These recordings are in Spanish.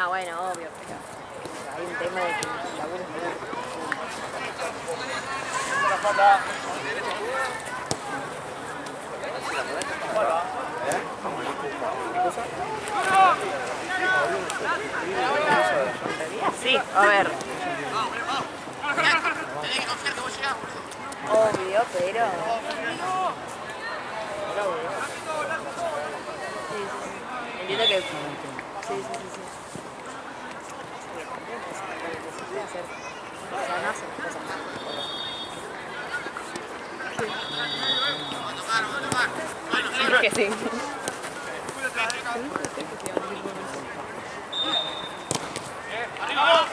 No, bueno, obvio, pero hay un tema de que el laburo es muy... Sí, a ver. Obvio, pero... Sí, sí, sí. Entiendo que... Sí, sí, sí, sí. Necesito hacer... O sea, no hacer cosas más. Es que sí.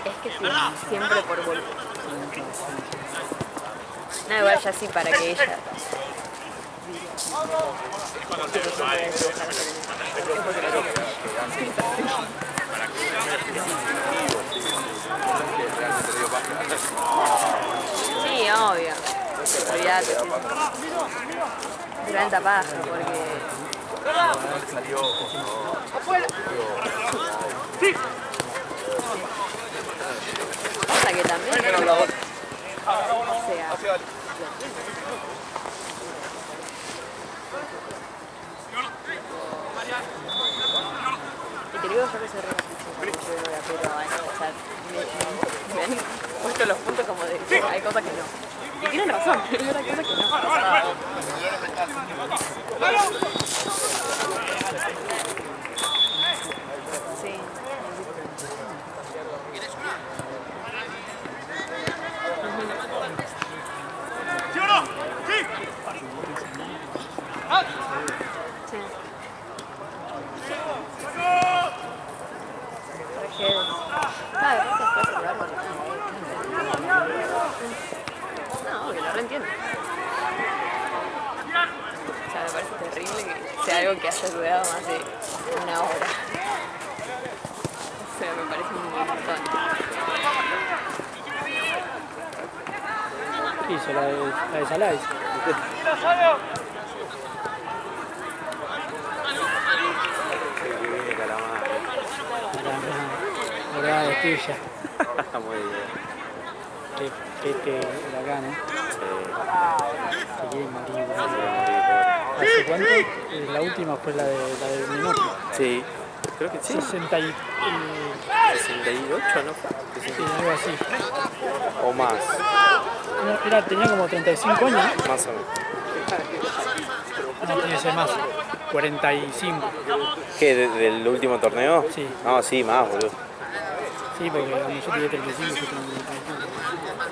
Es que sí, siempre por volumen. No, igual ya sí, para que ella... Sí, obvio. Olvídate. Gran tapaja, porque... Pasa que también... O sea... Y te digo yo que soy re pero o sea, me han puesto los puntos como de que hay cosas que no. Y tienen razón, hay cosas que no. Sí. ¿Sí o no? ¡Sí! Sí. No, que lo reentiendo. O sea, me parece terrible que sea algo que haya durado más de una hora. O sea, me parece un montón. ¿Qué hizo? La de Salais. Dorada de Estilla. Muy bien. Que era acá, ¿no? Sí. Se quiere morir. ¿Hace cuánto? La última fue la del minuto. Sí, creo que sí. 68, ¿no? sí, algo así. O más. Tenía como 35 años. Más o menos. No, tiene que ser más. 45. ¿Qué? ¿Del último torneo? Sí. No, sí, más, boludo. Sí, porque cuando yo tenía 35, yo tenía 35.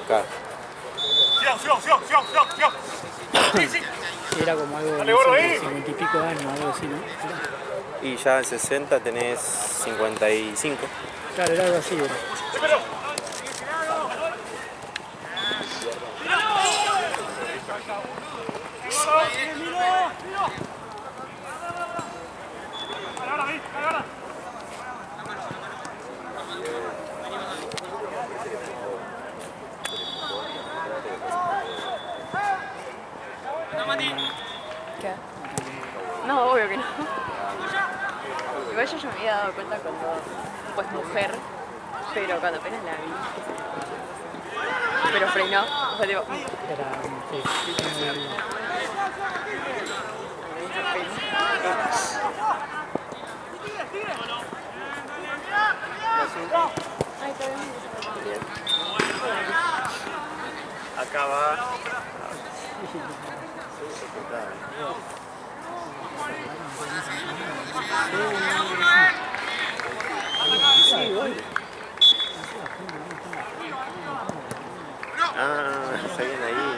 Claro. Sí, era como algo de 50 y pico de años, algo así, ¿no? Y ya en 60 tenés 55. Claro, era algo así. Era. ¿Qué? No, obvio que no. Igual yo ya me había dado cuenta cuando, pues mujer, pero cuando apenas la vi, pero frenó, fue tipo... Era, sí, Acá va. Ah, se viene ahí.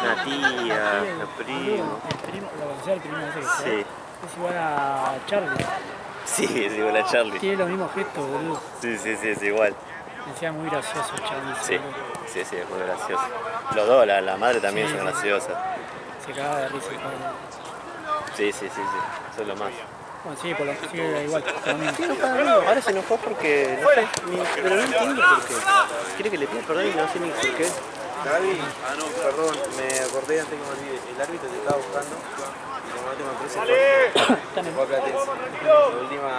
Una tía, un primo. ¿Lo conocía el primo ese que está? Sí. Es igual a Charlie. Sí, es igual a Charlie. Tiene los mismos gestos, boludo. Sí, es igual. Me decía muy gracioso Charlie. Sí, es muy gracioso. Los dos, la madre también son graciosas. Se cagaba de risa. Sí, son lo más. Bueno, sí, por lo que sigue igual. Sí, no está bien. Ahora se enojó porque, no sé, pero no entiendo por qué. Quiere que le pida perdón y no sé ni por qué. Gaby, perdón, me acordé antes que me olvide. El árbitro te estaba buscando y como no te me ofrece, fue a Platense. La última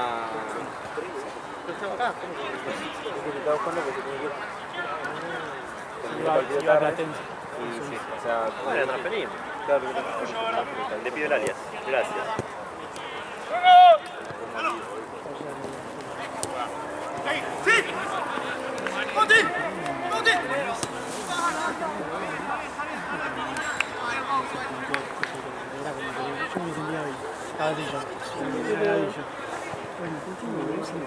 estamos acá. ¿Cómo que? Porque estaba jugando porque tenía que ir. Iba a Platense. Sí, o sea, bueno, era transferible. Claro, le pido el alias. Gracias. Yo me sentía ahí. Estaba así yo. Bueno, continuo, no sé qué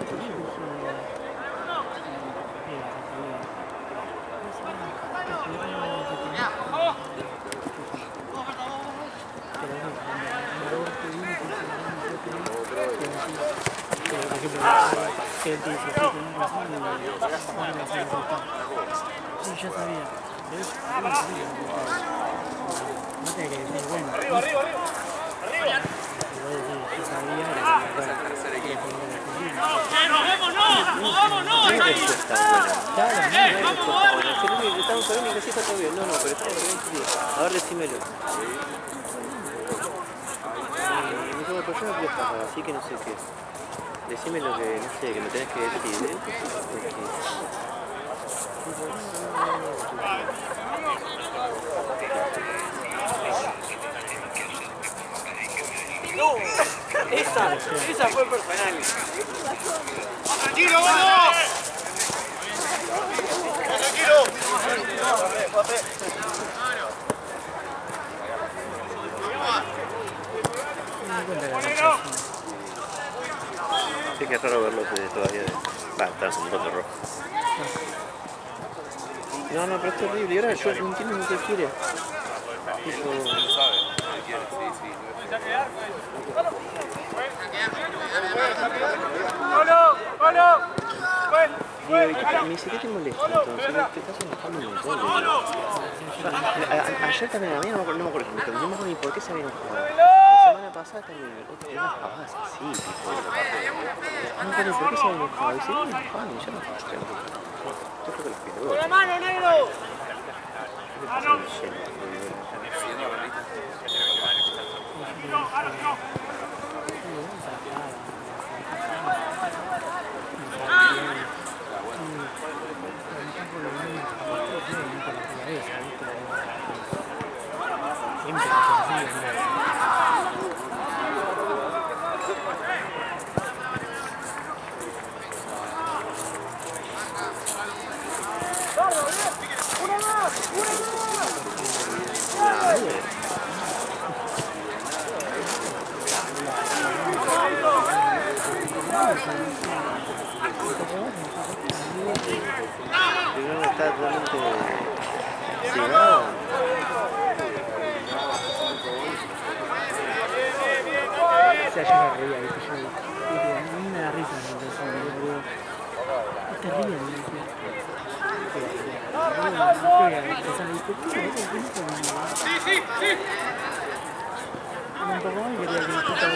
que él te dice, sí, tenés razón, y sí, ya sabía. ¿Ves? No te que decir, bueno. Arriba. Y vos decís, yo sabía, Estamos bien, que sí está todo bien. No, pero está bien. A ver, decímelo. Me dijo, pero yo no quiero estar, así que no sé qué. Decime lo que, no sé, que me tenés que decir. No, esa fue personal. ¡Tranquilo, vamos! ¡Tranquilo! Sí, que es raro verlos todavía. Están con un montón de rojo. No, pero es terrible. Y ahora yo no entiendo ni qué quiere. Me dice, ¿qué te molesta entonces? Te estás enojando un montón. Ayer también a mí no me acuerdo ni por qué se había enojado. La semana pasada también, unas pavadas así, tipo. No me acuerdo por qué se había enojado. Y se iba enojando y yo no estaba tranquilo. Yo creo que los pilotos. ¡Con la mano, negro! Primero está totalmente cegado. O sea, yo me reía, ¿viste? A mí me da risa, ¿no? Es terrible, ¿no? ¡Sí! Un poco más y quería que me escucha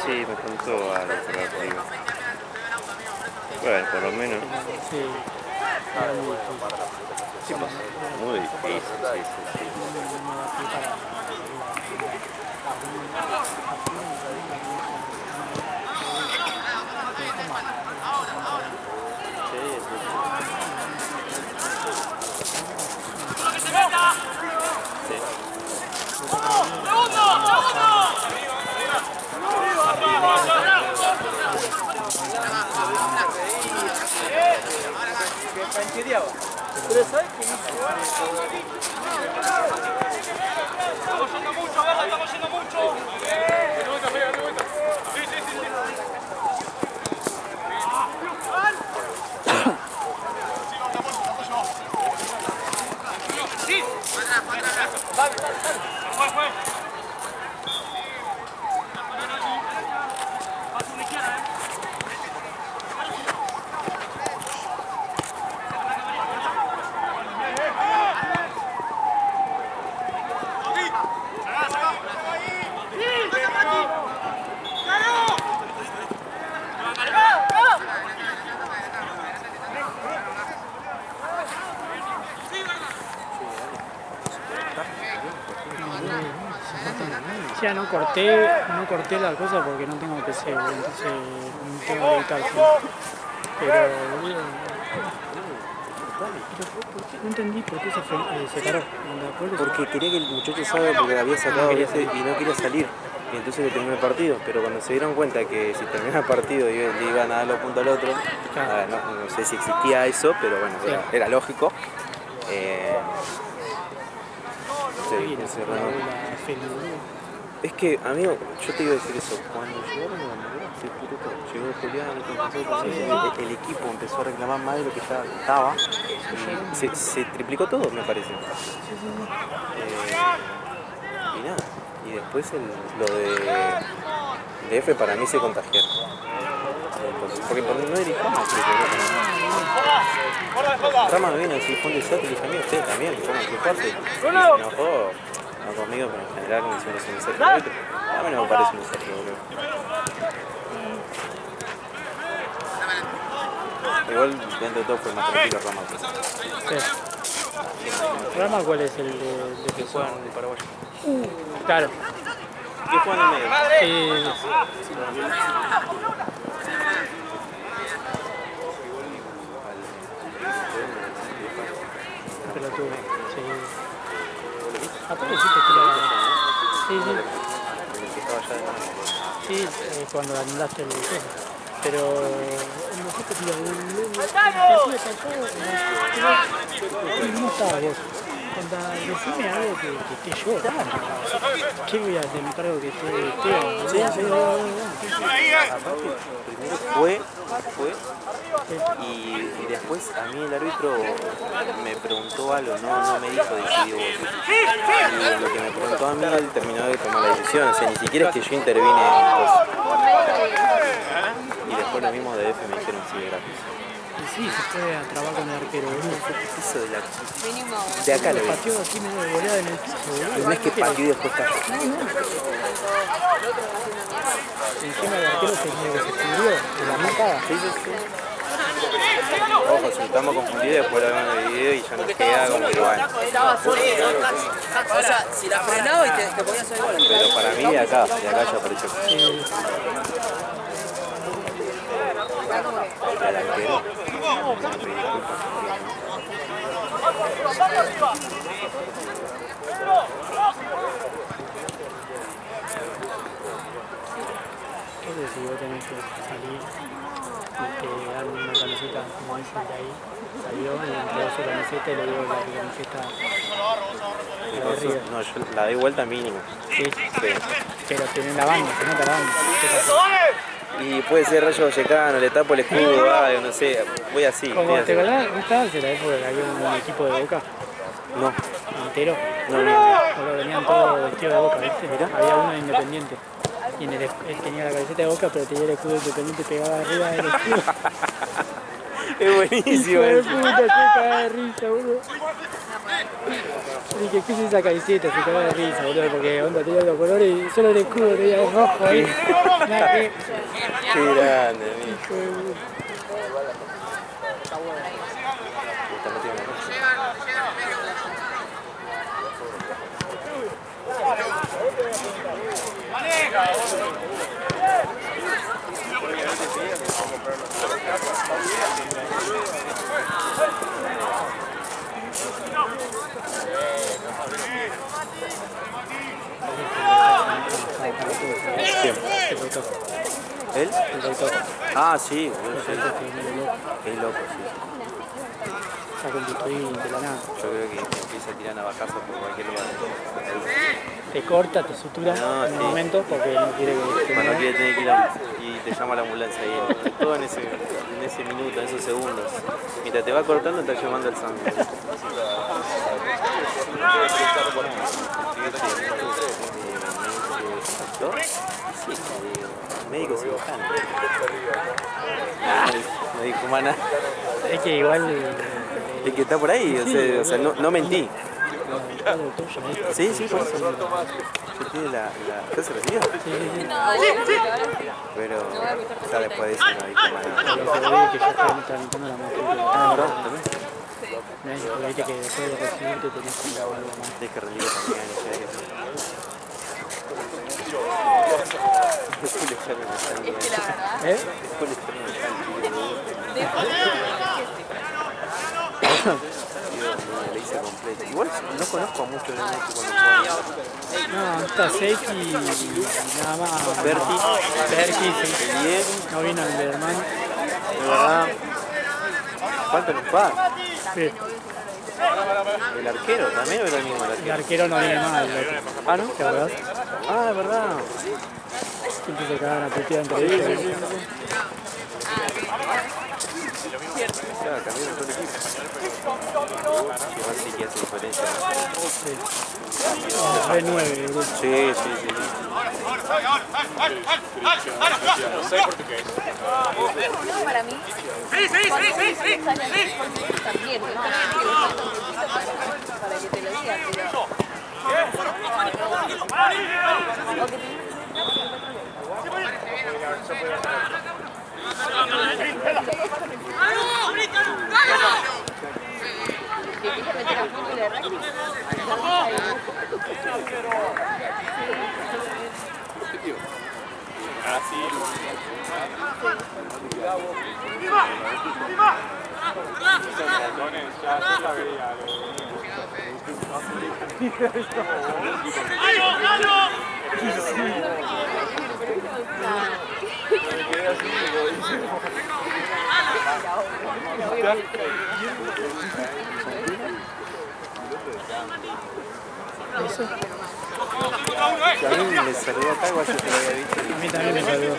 Sí, me contó algo por arriba. Bueno, por lo menos. Sí, Sí, pues, muy difícil, sí. Pero ¿sabes qué hizo? Estamos yendo mucho, Berra, estamos yendo mucho. De vuelta. Sí. decía no corté la cosa porque no tengo PC, boludo, entonces tengo que editar. ¿Sí? Pero, boludo, ¿por qué? No entendí por qué se paró. Porque quería que el muchacho salga porque había sacado quería ese y no quería salir. Y entonces le terminó el partido. Pero cuando se dieron cuenta que si terminaba el partido le iban a dar los puntos al otro, Claro. no sé si existía eso, pero bueno, Sí. era lógico. Sí, Se cerraron. la feria, boludo. Es que, amigo, yo te iba a decir eso. Cuando llegaron a la Moreira, llegó Julián, el equipo empezó a reclamar más de lo que ya estaba. Y se triplicó todo, me parece. Y nada. Y después lo de F para mí se contagiaron. Porque por no dirigimos, Rama me vino a decir, Juan de Soto, y dije, amigo, ustedes también, pongan su parte. Y se enojó, no conmigo, pero en general como hicimos un desastre. A mí no me parece un desastre, boludo. Igual dentro de todo fue más tranquilo Rama. Sí. ¿Rama cuál es el de Que juegan en el Paraguay. Claro. ¿Qué juegan en medio? Pelotudo, sí. Aparte sí te tira. Sí, sí. El que estaba allá de mano. Sí, cuando anulaste el juego. Pero el mejor te tira el no estaba vos. Onda, decime algo que esté yo. ¿Qué voy a hacer? Me encargo que esté Esteban. Sí. Aparte, primero fue y después a mí el árbitro me preguntó algo, no me dijo decidió vos. Y lo que me preguntó a mí, él terminó de tomar la decisión, o sea, ni siquiera es que yo intervine en cosas. Y después lo mismo de F me dijeron sí, gratis. Y sí, se fue a trabajar con el arquero, boludo. Eso Mínimo. de acá lo Lo vi. pateó así medio de goleada en el piso, boludo. No es que pateó y después cayó. Encima el arquero se cubrió de la mitad. Sí. Ojo, si estamos confundidos, después lo vemos en el video y ya nos queda como que bueno. O sea, si la frenaba y te podías hacer gol. Pero para mí de acá ya apareció. El arquero. Entonces si vos tenés que salir y te dan una camiseta, como dicen de ahí, salió y entregó su camiseta y le dio la camiseta a la de River. No, yo la doy vuelta mínimo. Sí, pero tenés la banda, se nota la banda. Y puede ser Rayo Vallecano, le tapo el escudo, algo, no sé, voy así. Como te acordás, ¿no estabas en la época que había un equipo de Boca No, entero? no. Cuando venían todos vestidos de Boca, ¿viste? Mirá, había uno de Independiente. Y él tenía la camiseta de Boca, pero tenía el escudo Independiente pegado arriba del escudo. Es buenísimo Hijo de eso. puta, se caga de risa, boludo. Dije, ¿qué es esa camiseta? Se caga de risa, boludo, porque onda tenía los colores y solo el escudo tenía el rojo ahí. Nada que... Qué grande, amigo. Hijo de puta. Está metido en la cosa. El Boitoto. ¿Él? El Boitoto. Ah, sí, boludo, sí. Medio loco. Es loco, sí. Saca un Bitcoin de la nada. Yo creo que empieza a tirar navajazos por cualquier lugar. Te corta, te sutura No, en un sí. momento porque no quiere que te Cuando mueva. quiere tener que ir y te llama la ambulancia ahí. Todo en ese minuto, en esos segundos. Mientras te va cortando, está llamando el SAM. Sí, médico cirujano. No dijo más nada. Es que igual Es que está por ahí, o sea, no mentí. todo lo tuyo, ¿eh? Sí, por eso. Yo tiene ¿Usted se recibió? Pero, o sea, después de eso no dije más nada. Lo que voy es que ya están tramitando la matrícula. Ah, ¿verdad? ¿También? Porque viste que después de recibirte tenés que grabar algo más. Tienes que rendir también, Después le echaron la sangre. Es que la verdad, ¿Eh? Después le echaron la sangre. después Le hice completa. Igual no conozco a muchos de los que cuando No, está Seki y nada más. Berti, Sí. Diego, No vino el hermano. de verdad. ¿Cuánto nos va? Sí. ¿El arquero también o era el mismo el El arquero? arquero no viene más. Ah, ¿no? ¿Te acordás? Ah, de verdad. Siempre se cagaban a putear entre ellos. Claro, cambiaron todo el equipo. Igual sí que hace diferencia. Re 9 el grupo. Sí, sí, sí. para mí, también, ¿no? Para que te lo diga, pero... ¿Que quieres meter a fútbol de rugby? Si a mí me saludó acá, igual yo te lo había visto. A mí también me saludó.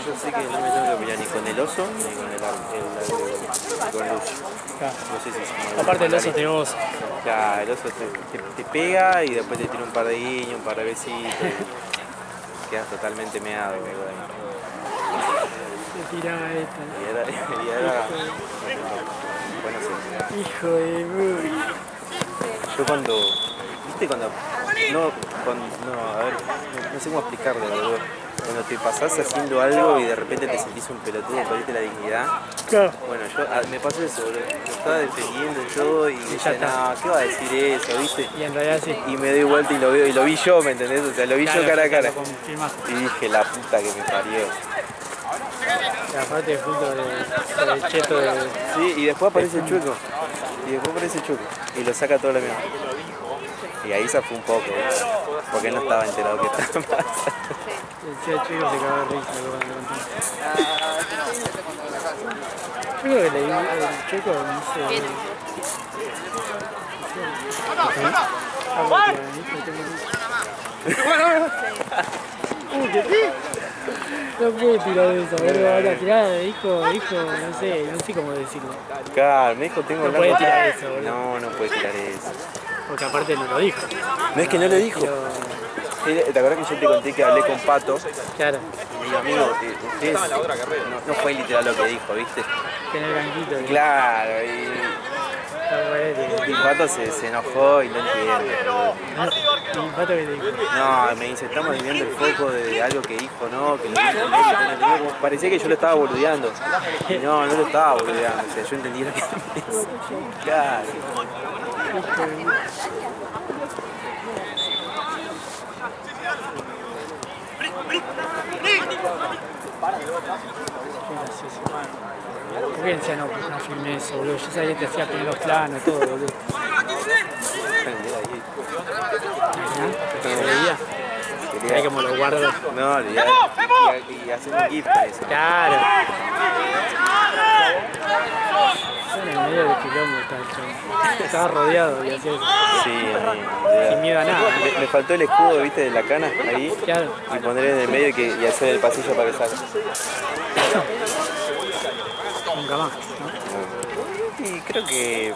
Yo sé que no me tengo que pelear ni con el oso ni con con Lucio. Claro. No sé si es Aparte el oso te goza. Claro, el oso te pega y después te tira un par de guiños, un par de besitos. Y quedas totalmente meado, güey. Te tiraba esta. Y era bueno, sí. Hijo de muy. Yo cuando, viste cuando, a ver, no sé cómo explicarlo, la verdad. Cuando te pasás haciendo algo y de repente te sentís un pelotudo, perdiste la dignidad. Claro. Bueno, me pasó eso, boludo. Lo estaba defendiendo yo y dije, no, ¿qué va a decir eso, viste? Y en realidad sí. Y me doy vuelta y lo veo, y lo vi yo, ¿me entendés? O sea, lo vi yo cara a cara. Lo confirmaste. Y dije, la puta que me parió. La parte de fútbol del cheto de... Sí, y después aparece el Chueco. Y lo saca toda la mierda. Y ahí se fue un poco, ¿viste? Porque él no estaba enterado que estaba pasando. El chico se cagó de risa cuando lo contó. Yo creo que leí el checo, no sé. No puedo tirar eso, boludo. La tirada de hijo, no sé cómo decirlo. Claro, me dijo, tengo No puede largo. tirar eso, boludo. No, no puede tirar eso. Porque aparte no lo dijo. No es que no lo dijo. ¿Te acuerdas que yo te conté que hablé con Pato? Claro, Y digo, amigo, ustedes no fue literal lo que dijo, ¿viste? tener ganquito. Claro, y Pato se enojó y no entiende. Y Pato que te dijo. No, me dice, estamos desviando el foco de algo que dijo, no, que lo dijo, no, que no entendió. Como parecía que yo lo estaba boludeando. Y no, no lo estaba boludeando, o sea, yo entendí lo que me decía. Claro. ¿Por qué decía no filmé eso, boludo? Yo sabía que te hacía primeros planos, todo, boludo. ¿Te veía? Mirá cómo lo guardo. No, olvidate. Y hacer un GIF con eso. Claro. En el medio del quilombo está el chabón. Estaba rodeado y hacía eso. Sí, Sin miedo a nada. me faltó el escudo, viste, de la cana ahí. Claro. Y poner en el medio y hacer el pasillo para que salga. Nunca más, ¿no? Y creo que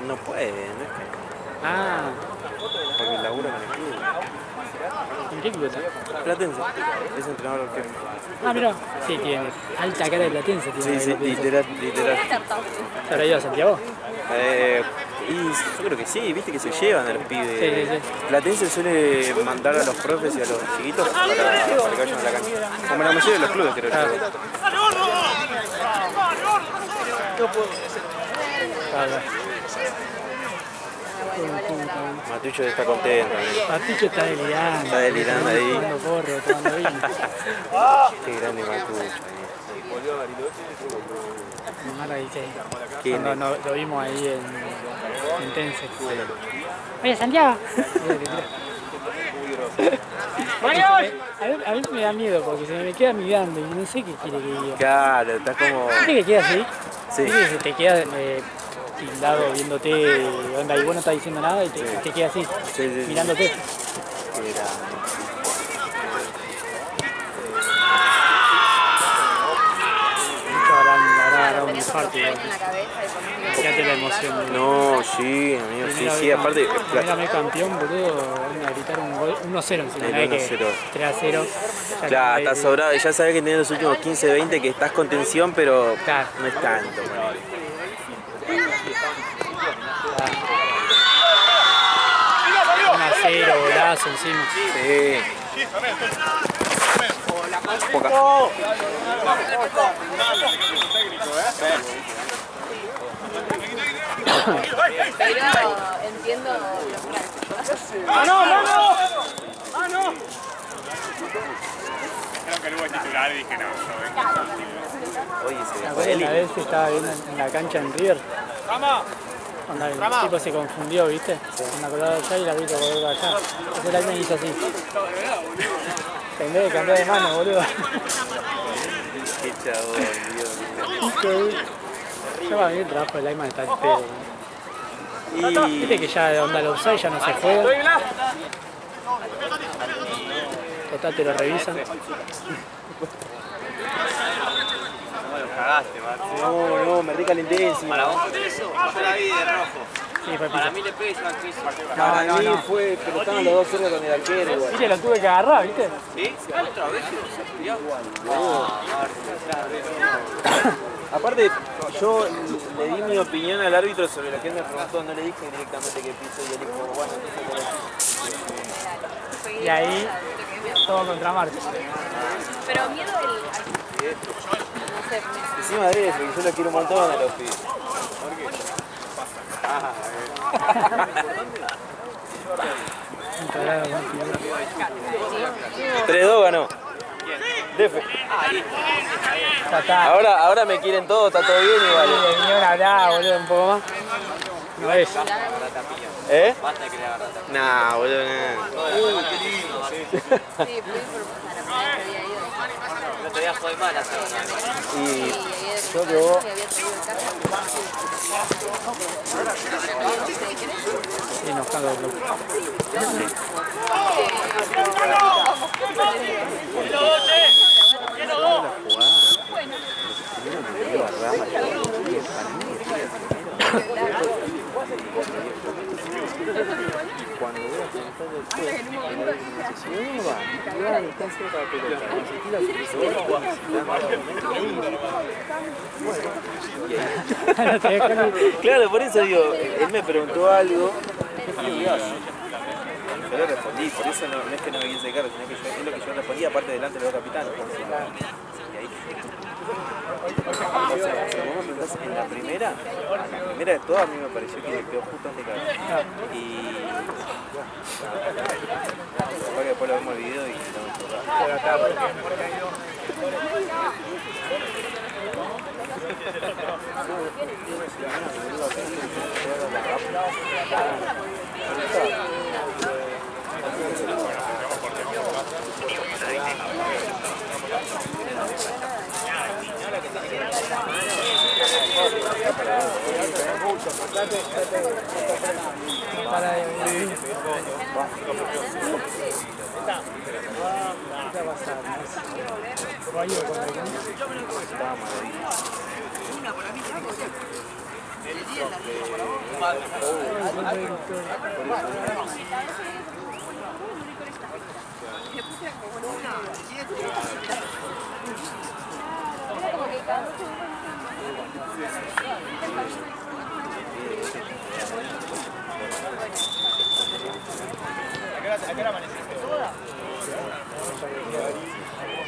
no puede, ¿no? Ah, Porque labura con el club. ¿en qué club está? Platense, es entrenador arquero. Ah, mirá. Sí, tiene alta cara de Platense. Sí, sí, literal. ¿Se habrá ido a Santiago? Y yo creo que sí, viste que se llevan a los pibes. Sí, sí, sí. Platense suele mandar a los profes y a los chiquitos para que vayan a la cancha. Como la mayoría de los clubes, creo yo. Claro. Matucho está contento. Matucho está delirando. Está delirando ahí. Tomando porro, tomando vino. Qué grande Matucho. Mara dice, ¿Quién cuando es? lo vimos ahí en Tense. Oye, Santiago. A mí me da miedo porque se me queda mirando y no sé qué quiere que diga. Claro, está como... ¿Viste que queda así? Sí. ¿Viste que se te queda tildado viéndote, onda, y vos no estás diciendo nada y te queda así, Sí. mirándote? Qué grande. Mucho habrá dado un infarto. En la cabeza y por Fíjate la emoción. No, sí, amigo, sí, aparte... Primera vez campeón, boludo, van a gritar un gol, 1-0 encima, El no es que 1-0. 3-0. Claro, estás sobrado y ya sabes que tenés los últimos 15-20 que estás con tensión, pero Claro. no es tanto. Ponele. 1-0, golazo encima. Sí. Poca. Pero entiendo los prácticos. Creo que luego es titular y dije no, Oye, ¿Te acuerdas una vez que estaba viendo en la cancha en River? Cuando el tipo se confundió, ¿viste? Me acordaba allá y la vi por allá. Entonces la me hizo así. Tendré que cambiar de mano, boludo. qué chabón, Dios. Ya para mí el trabajo del Lyman está al pedo. Y Viste que ya de onda el offside ya no se juega. Total te lo revisan. no, me recalenté encima. Para vos, yo la vi de rojo. Sí, fue Para pizza. mí le pesa al piso. Para mí fue, pero estaban los dos cerca con el arquero. igual. Viste, lo tuve que agarrar, ¿viste? ¿Sí? ¿Otra vez? Aparte, yo le di mi opinión al árbitro sobre lo que él me preguntó, no le dije directamente qué piso y él dijo, bueno, entonces Y ahí, todo contra Marcos. Pero miedo no sé, encima de eso, que yo lo quiero un montón a los pibes. 3-2 ganó. Defe. Ya está. Ahora me quieren todos, está todo bien igual. Le vinieron a hablar, boludo, un poco más. No es. ¿Eh? Nah, boludo, nah. sí, fui por pasar a había ido. No te voy a joder mal así. Y Yo yo había traído Sí, nos cago de loco. cuando voy a preguntar después, si no va, están cerca de la pelota. Claro, por eso digo, él me preguntó algo y yo le respondí, por eso no es que no me quise cargo, sino que es lo que yo respondí, aparte delante de los capitanes. Y ahí. O sea, si vos me preguntás en la primera de todas, a mí me pareció que quedó justo antes de caer. Y capaz que después lo vemos el video y lo Para de vivir. ¿Qué va a pasar? Rollo con el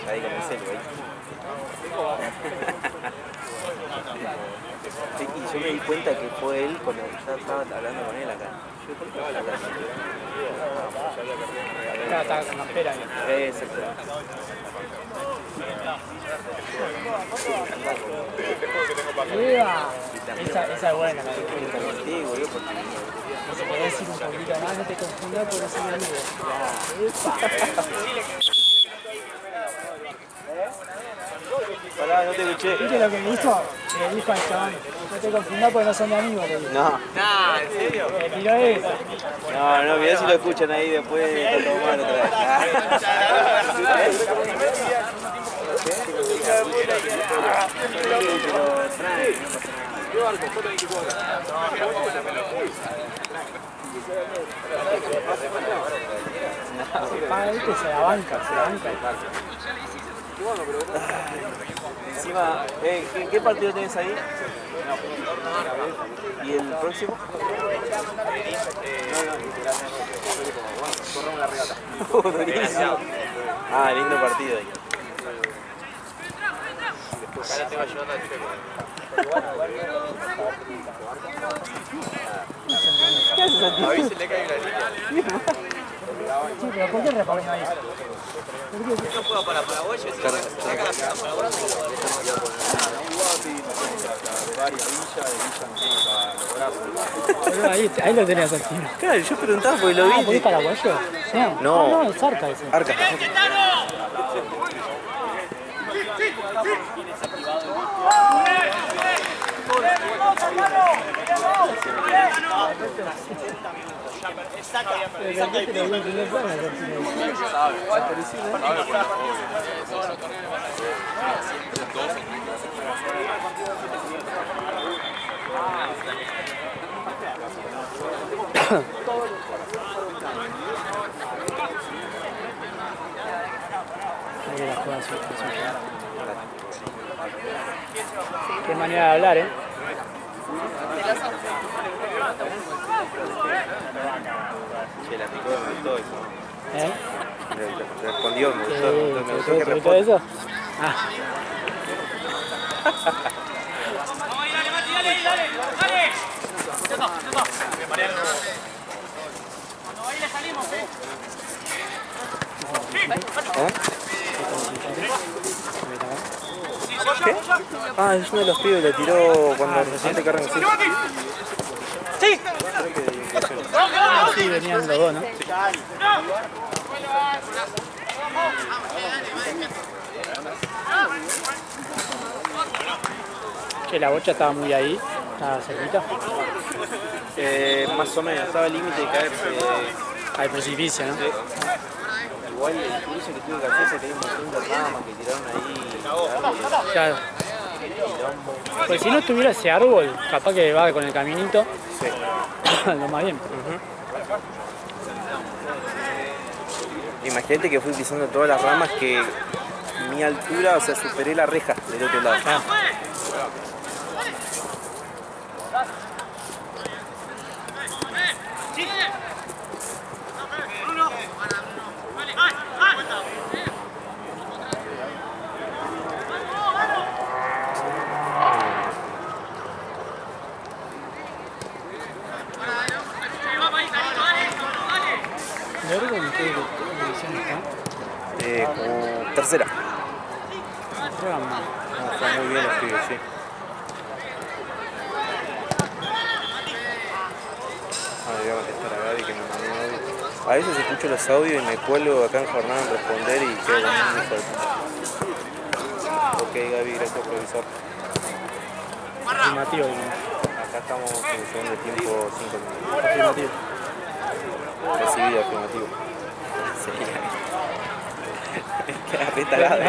Ahí con el celu, ahí. Sí, y yo me di cuenta que fue él cuando ya estaba hablando con él acá. Yo, ¿por qué estaba hablando? Estaba con la espera ahí. Exacto. Esa es buena, la de Sí, boludo, porque... se puede decir un poquito más, no te confundas porque no soy mi amigo. Pará, no te escuché. ¿Viste lo que me dijo? Le dijo al chabón, no te confundas porque no son mi amigo, le dijo. No. Nah, ¿en serio? Le tiró esa. No, mirá si lo escuchan ahí después está todo mal otra vez. Ah, viste, se la banca. Encima, ¿qué partido tenés ahí? ¿Y el próximo? Corramos la regata. Durísimo. Ah, lindo partido ahí. Ahora te va ayudando al Checo. ¿Qué haces a ti? A mí se le cae una línea. Sí, pero ¿por qué reponen ahí? No puedo para Paraguay, yo saca la pelota Paraguay. Pero ahí lo tenías al final. Claro, yo preguntaba porque lo vi. ¿Por qué paraguayo? No. No, es Arca ese. Arca. Qué manera de hablar, ¿eh? Che, la picó, me gustó eso. ¿Eh? Respondió, me gustó, me gustó que ¿Te gustó responda. eso? Ah. ¿Qué? Ah, es uno de los pibes, le tiró cuando recién te cargan así. ¡Sí! Sí, venían los dos, ¿no? Que la bocha estaba muy ahí, estaba cerquita. Más o menos, estaba al límite de caerse. Al precipicio, ¿no? Igual el cruce que tuve que hacer se tenía un montón de ramas que tiraron ahí. Claro. Pues si no estuviera ese árbol, capaz que va con el caminito. Sí. Lo más bien. Imagínate que fui pisando todas las ramas que mi altura, o sea, superé la reja del otro lado. Ah. ¿Vergo en qué división está? Como tercera. Juegan mal. No, están muy bien los pibes, sí. Voy a contestar a Gaby que me mandó un audio. A veces escucho los audios y me cuelgo acá en jornada en responder y quedo con un hijo de puta. Ok, Gaby, gracias por avisar. Afirmativo. Acá estamos en el segundo tiempo, 5 minutos. Afirmativo. Recibido, afirmativo. Sí, queda re tarado. No,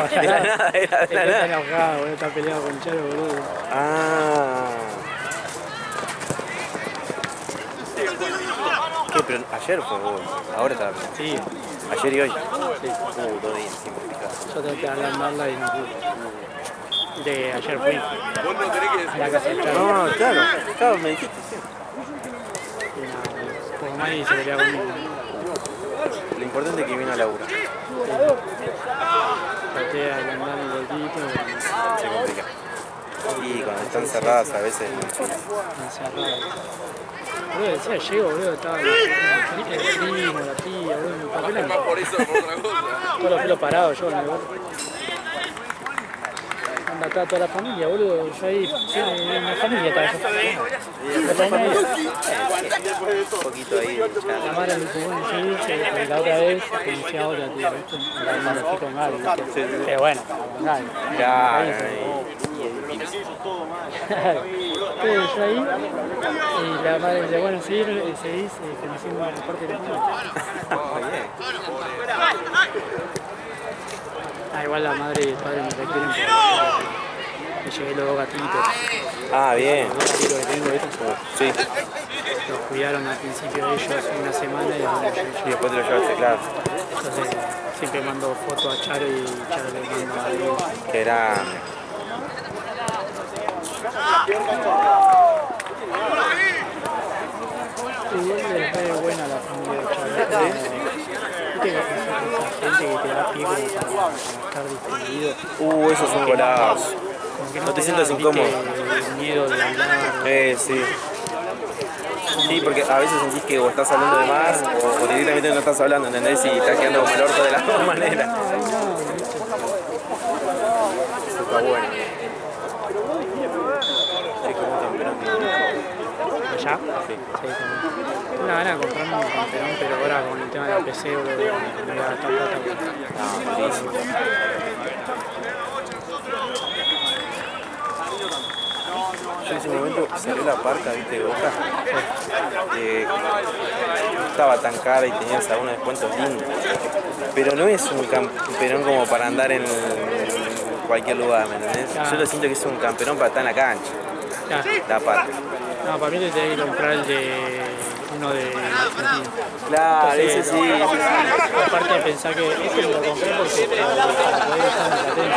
De la nada, era de la está nada. enojado, boludo, está peleado con Charo, boludo. Ah. ¿Qué? Pero ayer fue gol. Ahora está bien. Sí, Ayer y hoy. sí. 2 días, sí, complicado. Yo tengo que hablar mal y no pude. De ayer fui a la casa del Charo. No, claro, me dijiste, sí. Y nada, como Mari se pelea conmigo. Lo importante es que vino a laburar. Patea, andar un poquito, Se complica. Y cuando están cerradas a veces. encerrado. Boludo, decía, llego, boludo, estaba el primo, la tía, boludo, mi papel en todos los pelos parados, yo en el gol. Anda, estaba toda la familia, boludo, yo ahí, en la familia estaba yo. Un poquito ahí. La madre me dijo, bueno, sí, porque la otra vez conocí a otra tía, ¿viste? Me fui con Gaby, ¿viste? Pero bueno, con Gaby. Claro, Entonces yo ahí, y la madre me dice, bueno, sí, seguís conociendo la parte de la familia. Igual la madre y el padre me requieren porque me llevé los dos gatitos. Ah, bien. Los dos gatitos que tengo, ¿viste? Sí. Los cuidaron al principio ellos una semana y ahora yo. Y después te lo llevaste, claro. Entonces siempre mando fotos a Charo y Charo le manda a Diego. Que era. Igual es re buena la familia de Charo. Viste que esa gente que te da pie como para estar distendido. Esos son golazos. Como que No te da, sientas viste, incómodo. miedo de hablar. Sí. Sí, porque a veces sentís que o estás hablando de más o directamente no estás hablando, ¿entendés? Y estás quedando como el orto de las dos maneras. Eso está bueno. Sí, como un campeón. ¿Allá? Sí. Tengo una gana de comprarme un campeón, pero ahora con el tema de la PC, boludo, me voy a gastar plata. Ah, buenísimo. Yo en ese momento salió la parca, viste, de Boca. No estaba tan cara y tenías algunos descuentos lindos. Pero no es un campeón como para andar en cualquier lugar, ¿me entendés? Yo lo siento que es un campeón para estar en la cancha. La parca. No, para mí te tenés que comprar el de uno de Argentina. Claro, Entonces, ese sí. aparte de pensar que este lo compré porque para poder estar en la tele.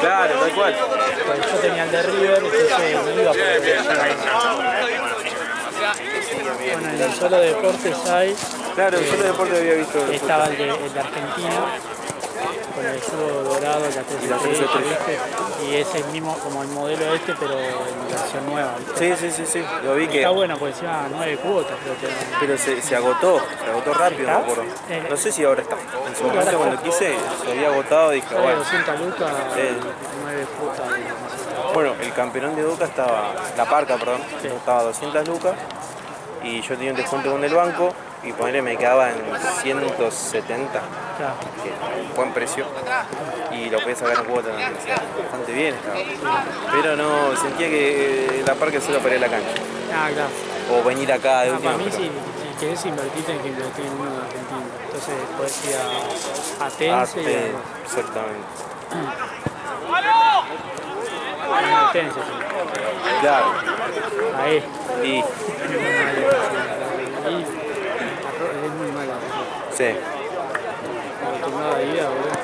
Claro, tal cual. Pues yo tenía el de River, entonces no iba a poder llegar. Bueno, en el solo deportes hay. Claro, yo de deporte había visto. Estaba el de Argentina, con el escudo dorado, la 3 ¿viste? Y es el mismo, como el modelo este, pero en versión nueva, ¿viste? Sí, lo vi que. Está bueno, porque encima 9 cuotas, creo que. Pero se agotó rápido, me acuerdo. No sé si ahora está. En su momento cuando quise, se había agotado y dije, Sale bueno. 200 lucas, 9 cuotas. Bueno, el campeón de Boca estaba, la parca, perdón, estaba 200 lucas y yo tenía un descuento con el banco y ponerle me quedaba en 170, Claro. que es un buen precio, y lo podía sacar en cuota, bastante bien estaba. Pero no, sentía que la parca solo para ir a la cancha, Ah, claro. o venir acá de última. Para mí, si querés invertir, tenés que invertir en uno de Argentina. Entonces podés ir a Tense y a... Exactamente. a Tense, sí. Claro. Ahí. Y Ahí es muy mala. sí. Acostumbrada de vida, boludo.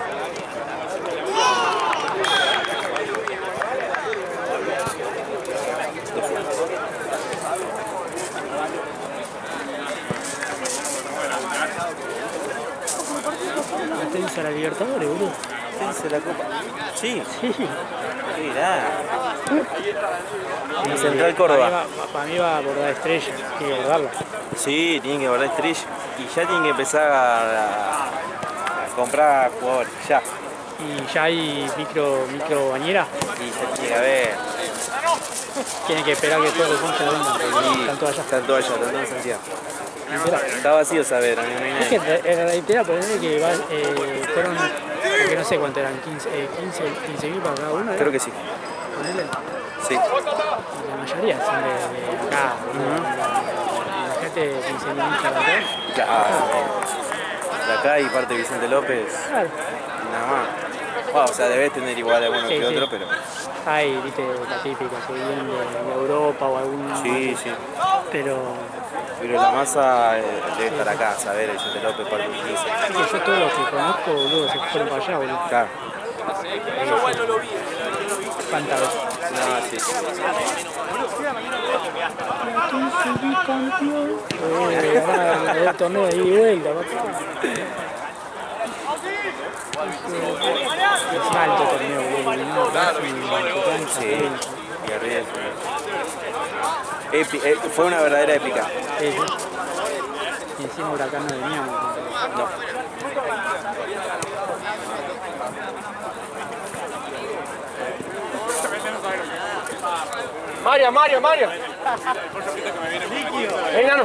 La Tense a la Libertadores, boludo. Tense la copa. Sí. Sí. Qué grande. La Central Córdoba. Para mí va a abordar Estrella, tiene que abordarla. Sí, tienen que guardar estrella. Y ya tienen que empezar a comprar jugadores. Ya. Y ya hay micro bañera. Y ya tiene que haber. Tiene que esperar que todos los hinchas vengan, porque están todos allá. Están todos allá, están todos en Santiago. Literal. Está vacío saber, no hay Es que nadie. en realidad ponerle que fueron, porque no sé cuánto eran, 15.000 para cada uno. Creo que sí. Ponele. Sí. La mayoría son de acá. Imagínate 15.000 hinchas de acá. Claro. De acá y parte de Vicente López, Claro. nada más. Bueno, o sea, debes tener igual alguno Sí, que sí. otro, pero. Hay, viste, la típica, que vienen de Europa o algún. Sí. Pero Pero la masa debe estar acá, saber, Vicente López, parte de 15. es que yo todos los que conozco, boludo, se fueron para allá, boludo. Claro. Eso bueno lo vi. ¿Cuántas veces? No, sí. El torneo de ida y vuelta, papá. Es alto torneo, boludo. Sí. Y arriba fue una verdadera épica. Sí, sí. Y encima Huracán no veníamos. No. Mario. Ven, Nano.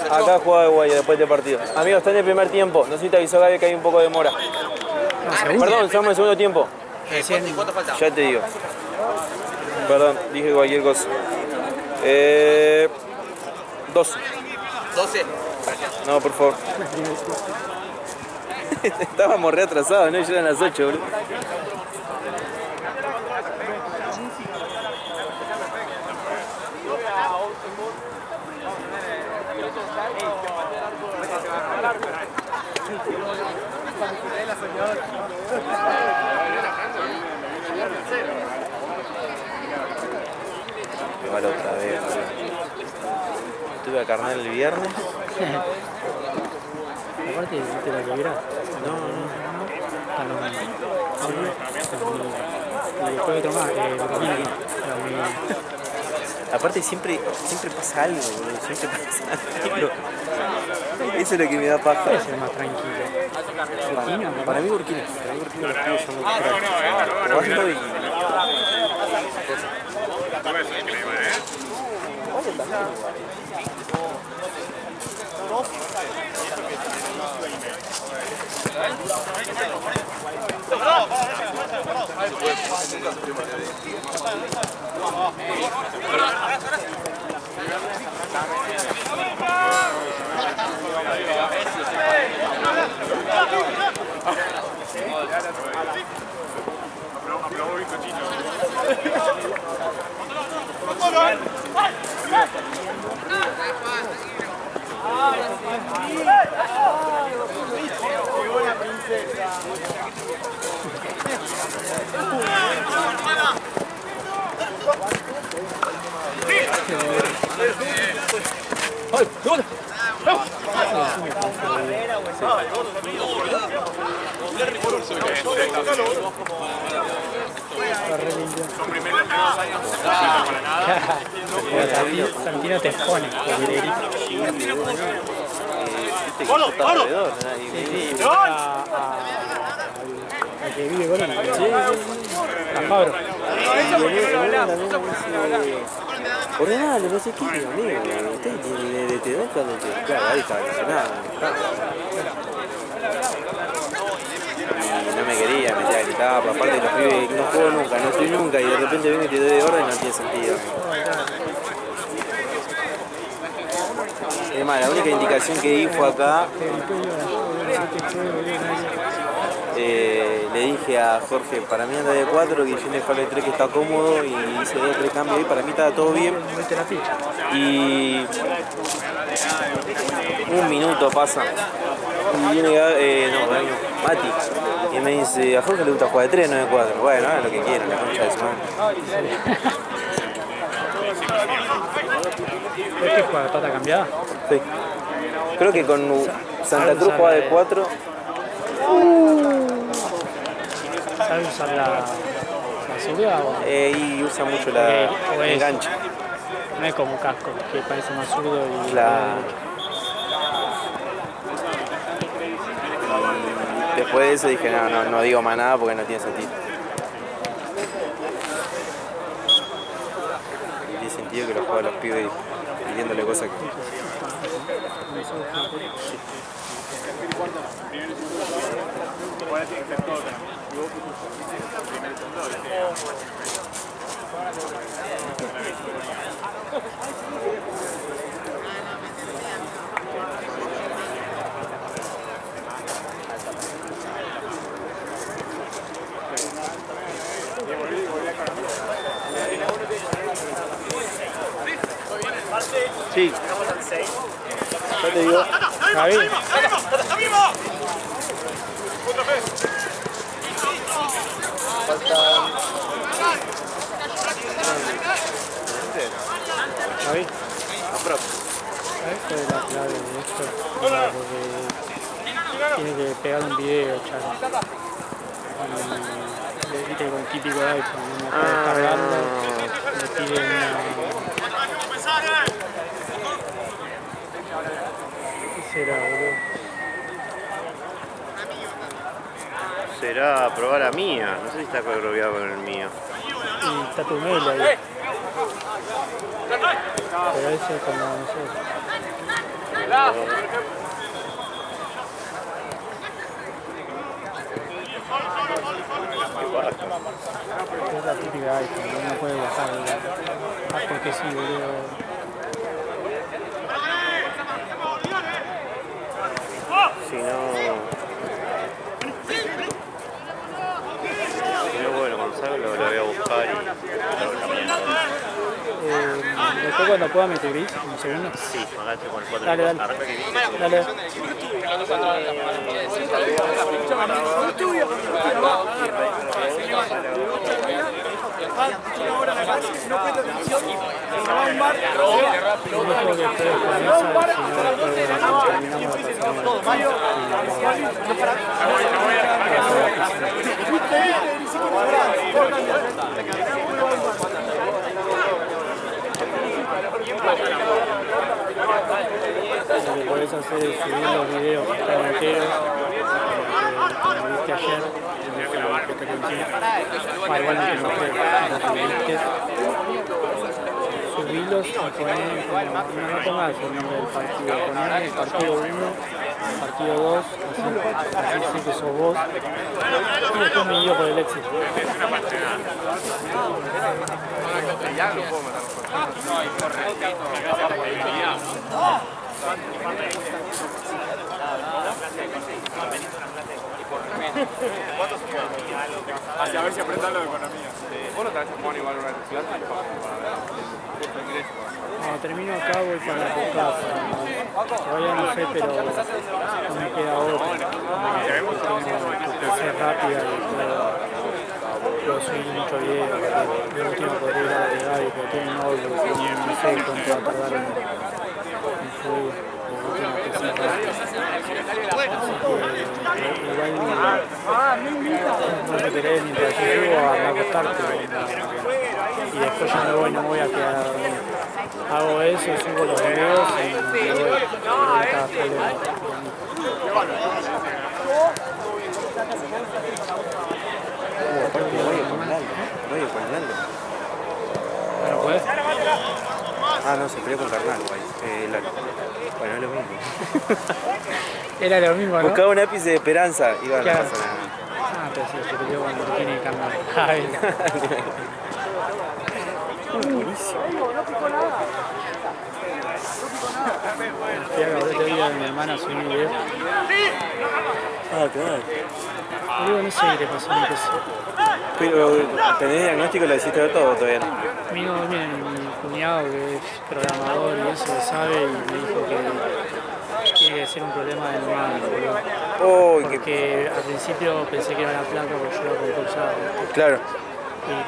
Acá juega Guayo después de partido. Amigos, está en el primer tiempo. No sé si te avisó Gaby que hay un poco de demora. Perdón, estamos en el segundo tiempo. ¿Cuánto falta? Ya te digo. Perdón, dije cualquier cosa. 12. 12. No, por favor. Estábamos re atrasados, ¿no? Y ya eran las 8, boludo. Igual otra vez, boludo. Estuve a carnal el viernes. Aparte, ¿viste la que verás? Y después otro más, Aparte siempre pasa algo, boludo. Siempre pasa algo. Eso es lo que me da paja. puede ser más tranquilo. Burkina, ¿no? Para mí Burkina lo estuvo usando jugando y... Santino te expone. A que vive con él. A Fabro. Ordenale, no sé qué, amigo. Usted te da cuando te... Claro, ahí está lesionado. Y no me quería meter a gritar, pero aparte los pibes no juego nunca, no estoy nunca, y de repente vengo y te doy de orden, no tiene sentido. Es más, la única indicación que di fue acá. Le dije a Jorge, para mí anda de 4, Guillén fue de 3 que está cómodo y hice 2 o 3 cambios y para mí estaba todo bien. Y un minuto pasa y viene Mati y me dice, a Jorge le gusta jugar de 3, no de 4. Bueno, hagan lo que quieran, la concha de su madre. ¿Es que juega pata cambiada? Sí. Creo que con Santa Cruz juega de 4. ¿Sabe usar la zurda o...? Y usa mucho la enganche. No es como Casco, que parece más zurdo y... Claro. Y después de eso dije, no digo más nada porque no tiene sentido. Y tiene sentido que lo juegan los pibes pidiéndole cosas que... Sí. Ya te digo. Javi. Javi. Aprox. ¿Sabes cuál es la clave de esto? Porque tiene que pegar un video, Charo. Y viste con el típico iPhone, no puede descargarlo, le pide una... ¿Qué será, boludo? Será probar la mía. No sé si está coreografiado con el mío. Y está tu mail ahí. Pero eso es como, no sé. Es la típica iPhone, no puede bajar. Ah, porque sí, boludo. Si no, bueno, cuando salga lo voy a buscar y Después cuando pueda meter gris, un segundo. sí, magaste con el 4. Dale, dale. Dale. Lo que podés hacer es subir los videos que están enteros, que viste ayer, que te consigo. Igualmente no sé, lo que viste. Subilos y poner, no pongas el nombre del partido, poner el partido 1, partido 2, así sé que sos vos. Y después me guío por el éxito. A ver si aprendan lo de economía. Vos no tenés que poner igual una clase para ver curso de ingreso. Cuando termino acá voy para tu casa. Todavía no sé, pero no me queda otra. Tengo que ser rápida y puedo subir mucho video. Lo último podría ir a la de Gaby, pero tiene un audio, no sé cuánto va a tardar en subir. Lo último que sea rápido. Así que igual no te querés mientras yo llego a acostarte. Y después ya me voy, no me voy a quedar a dormir. Hago eso, subo los videos y me voy a cada problema. aparte voy con Lalo. ¿No puedes? Ah, no, se peleó con Carnal, guay. Lalo. Bueno, es lo mismo. Era lo mismo, ¿no? Buscaba un ápice de esperanza y no Claro. pasa nada. Ah, pero sí, se peleó cuando tiene carnal. Ay. Buenísimo. Fui a grabar este video de mi hermana, subí un video. Ah, claro. Boludo, no sé qué te pasó, no sé. Pero, ¿tenés diagnóstico? ¿Lo hiciste de todo o todavía no? Mi cuñado que es programador y eso sabe y me dijo que tiene que ser un problema del mano, boludo. Oh, Porque al principio pensé que era la placa porque yo lo compulsaba. Claro.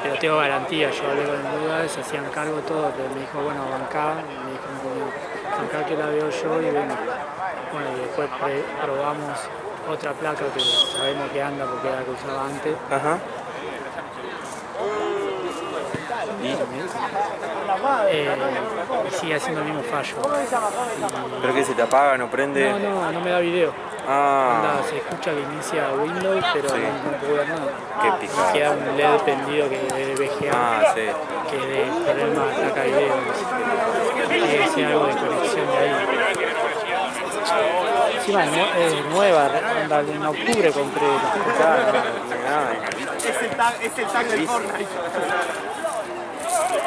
Pero tengo garantía, yo hablé con el lugar, se hacían cargo todo, pero me dijo, bueno, bancá, me dijo mi cuñado, bancá que la veo yo y vengo. Bueno, y después probamos otra placa que sabemos que anda porque era la que usaba antes. Ajá. Y sigue haciendo el mismo fallo. ¿Pero que se te apaga, no prende? No me da video. Ah. Anda, se escucha que inicia Windows, pero Sí. no puedo ver nada. Qué picado. Queda un LED pendido que es de VGA, Ah, sí. que es de problema de placa de video. Tiene que ser algo de conexión de ahí. Encima es nueva, anda, en octubre compré la. Es el tag del Fortnite.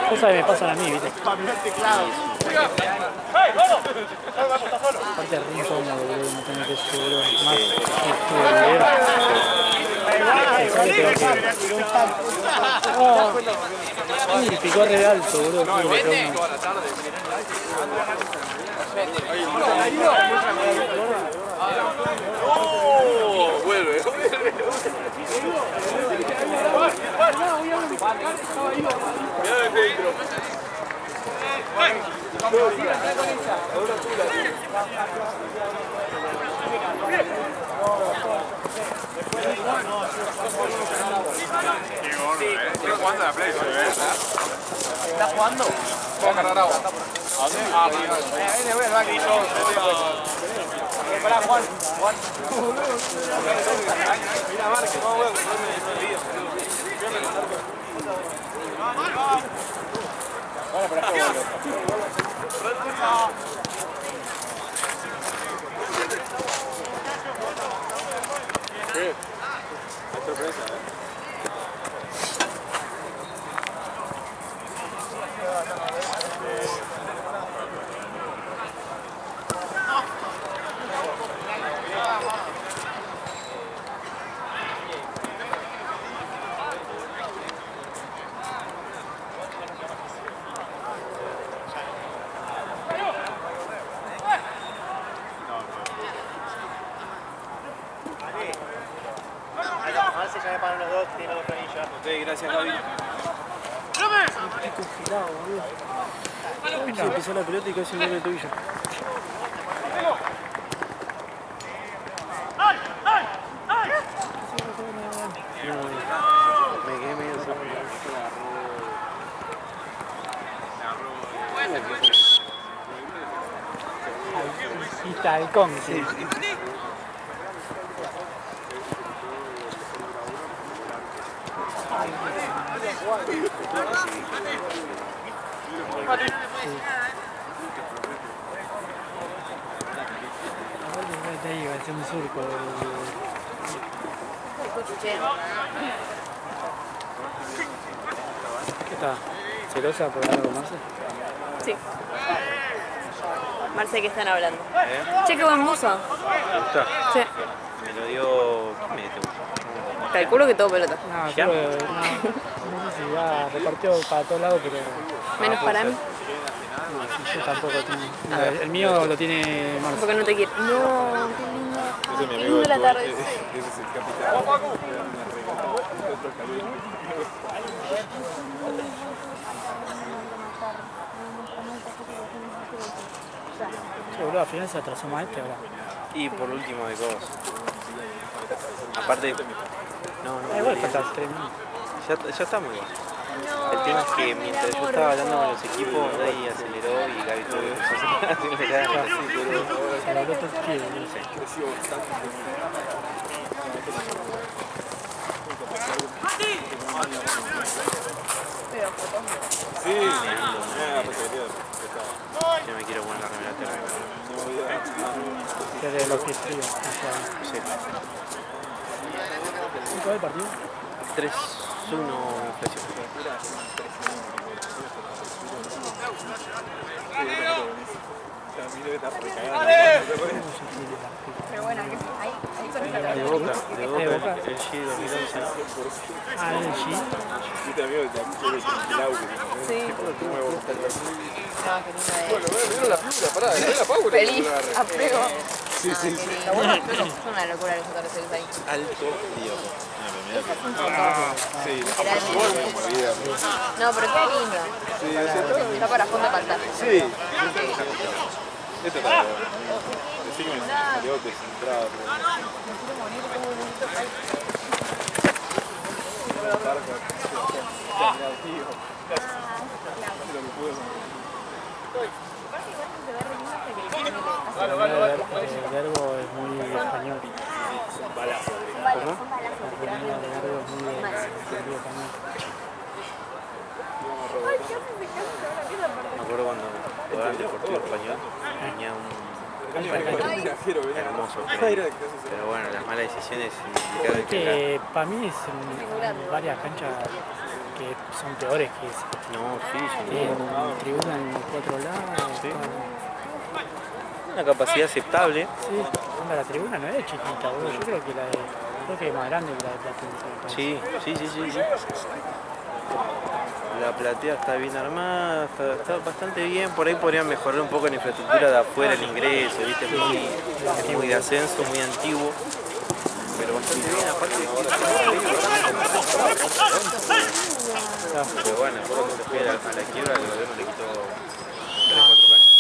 Cosas que me pasan a mí, ¿viste? Aparte es re incómodo, boludo, no tener que subir más esto de video. Pensá que tengo que... Uy, picó re alto, boludo. Vuelve. Estoy jugando a la Play, ¿estás jugando? Vamos a cargar agua. ¿A dónde? Ah, le voy al banco. Pará, Juan. Mira, Marque, no voy a comprarme el video. Bueno, pero es que bueno. Sí, hay sorpresa, Ok, gracias, Gaby. Estoy congelado, boludo. Se pisó la pelota y casi un gol de tuyo. Me quedé medio solo. Y talcón, sí. Te digo, es un surco. ¿Qué está? ¿Celosa por algo más? Sí. Marce, ¿qué están hablando? Che, qué buen buzo. ¿Te gusta? Sí. Me lo dio... ¿Quién me te gusta? Calculo que todo pelota. No, ¿Ya? no sé si ya repartió para todos lados, pero Menos para mí. no, yo tampoco tengo. El mío lo tiene Marce. Porque no te quiero. No, qué lindo. Qué lindo la tarde. Ese es el capitán. Che, boludo, al final se atrasó más este, ¿verdad? Y por último de cosas. Aparte... No, Igual faltan 3 minutos. ya está muy bien. El tema es que mientras yo estaba hablando con los equipos, nadie aceleró y Gaby tuvo que acelerar. Se lo habló todo el pie, boludo. Sí, Yo me quiero poner la remera terrible. Que de los pies fríos. Sí. ¿Cuál es el partido? 3-1 Flecha. Pero bueno, ahí con esta De Boca, el G 2011. Ah, el G. Viste, amigo, el audio. Sí. No, qué linda Mira la figura, pará, es la Power. Feliz, apego. Sí, sí, sí. Es una locura los atardeceres ahí. Alto Dios. Sí, Literalmente. No, pero qué lindo. sí, Está para fondo de pantalla. sí. Esto es para decir que me salió descentrado. El verbo es muy español. ¿Cómo? El verbo es muy español. Me acuerdo cuando jugaba en Deportivo Español, tenía un hermoso, pero bueno, las malas decisiones implicaban que Para mí es en varias canchas que son peores que esa. no, sí, Tienen son tribuna en los 4 lados. Sí. una capacidad aceptable. Sí, onda, la tribuna no es chiquita, boludo. Yo creo que es más grande que la de Platense. Sí. La platea está bien armada, está bastante bien. Por ahí podrían mejorar un poco la infraestructura de afuera, el ingreso, ¿viste? Es muy de ascenso, muy antiguo. Pero bastante bien, aparte de que pero bueno, cuando se fue a la quiebra, el gobierno le quitó 3 o 4 años.